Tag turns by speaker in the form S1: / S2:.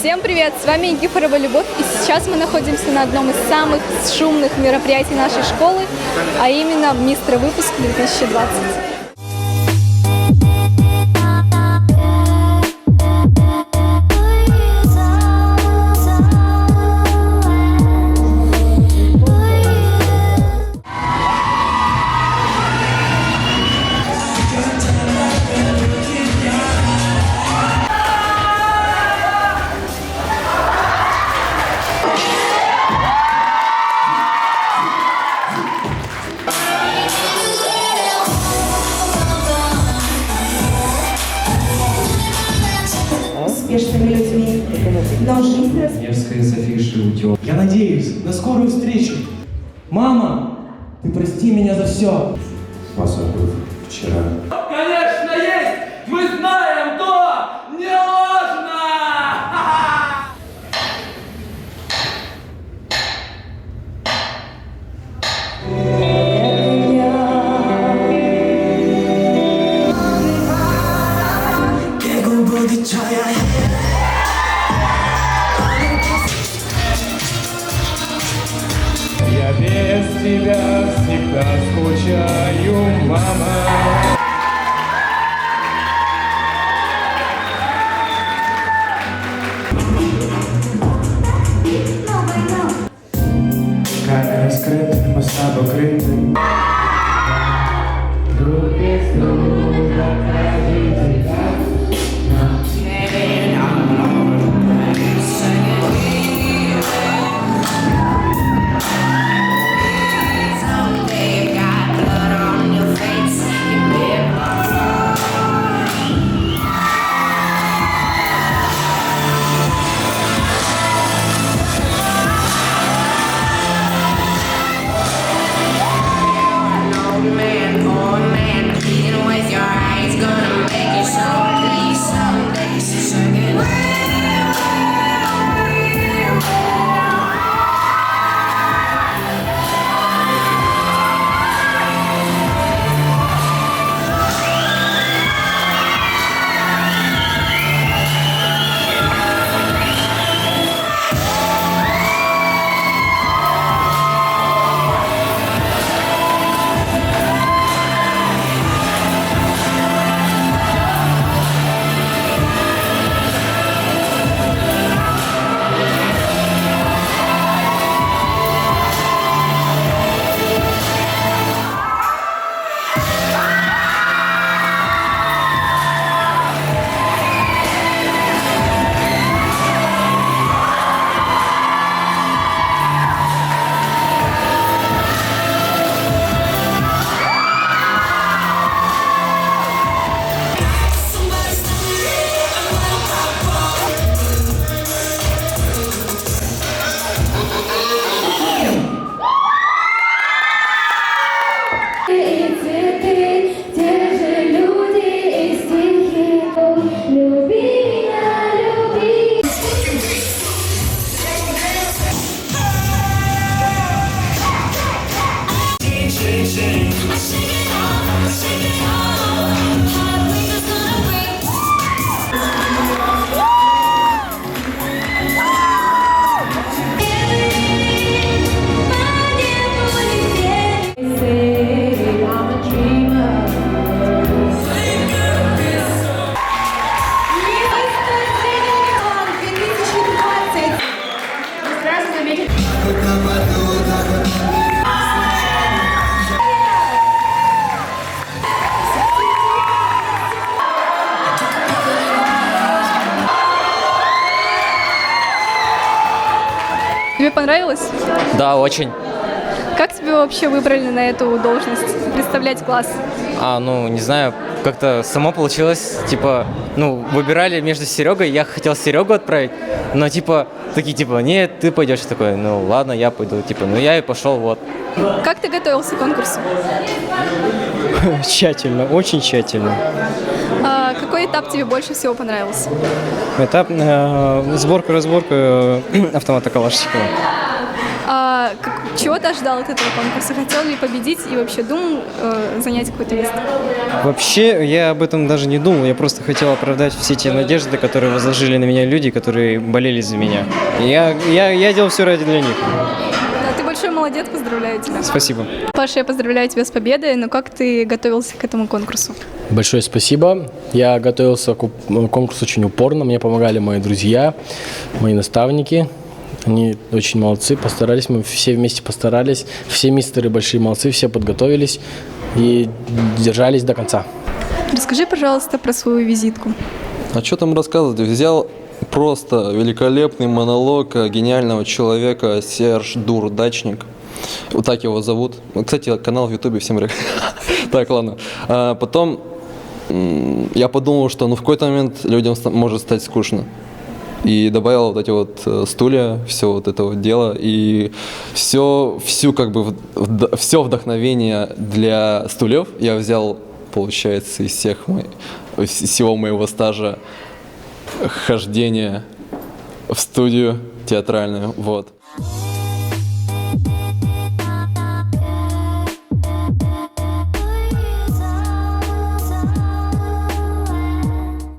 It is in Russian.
S1: Всем привет! С вами Никифорова Любовь, и сейчас мы находимся на одном из самых шумных мероприятий нашей школы, а именно Мистер Выпуск 2020.
S2: Успешными людьми, но жизнь
S3: Мерзкая с афиши утек.
S4: Я надеюсь на скорую встречу. Мама, ты прости меня за все.
S3: Вас был вчера.
S5: Конечно есть! Мы знаем то! Не ложно!
S4: Я без тебя всегда скучаю, мама. Камера скрыта, моста покрыты. Друг без друга ходить.
S1: Тебе понравилось?
S6: Да, очень.
S1: Как тебя вообще выбрали на эту должность, представлять класс?
S6: Не знаю, как-то само получилось, выбирали между Серегой, я хотел Серегу отправить, но, нет, ты пойдешь, такой, ладно, я пойду, я и пошел, вот.
S1: Как ты готовился к конкурсу?
S7: Тщательно, очень тщательно.
S1: Какой этап тебе больше всего понравился?
S7: Этап сборка-разборка автомата Калашникова.
S1: Чего ты ожидал от этого конкурса? Хотел ли победить и вообще думал занять какое-то место?
S7: Вообще, я об этом даже не думал, я просто хотел оправдать все те надежды, которые возложили на меня люди, которые болели за меня. Я делал все ради для них.
S1: Да, ты большой молодец, поздравляю тебя.
S7: Спасибо.
S1: Паша, я поздравляю тебя с победой, но как ты готовился к этому конкурсу?
S8: Большое спасибо. Я готовился к конкурсу очень упорно. Мне помогали мои друзья, мои наставники. Они очень молодцы, постарались, мы все вместе постарались. Все мистеры большие молодцы, все подготовились и держались до конца.
S1: Расскажи, пожалуйста, про свою визитку.
S9: А что там рассказывать? Взял просто великолепный монолог гениального человека Серж Дурдачник. Вот так его зовут. Кстати, канал в Ютубе всем рекомендую. Так, ладно. Потом я подумал, что в какой-то момент людям может стать скучно. И добавил вот эти вот стулья, все вот это вот дело, и все вдохновение для стульев я взял, получается, из всего моего стажа хождения в студию театральную, вот.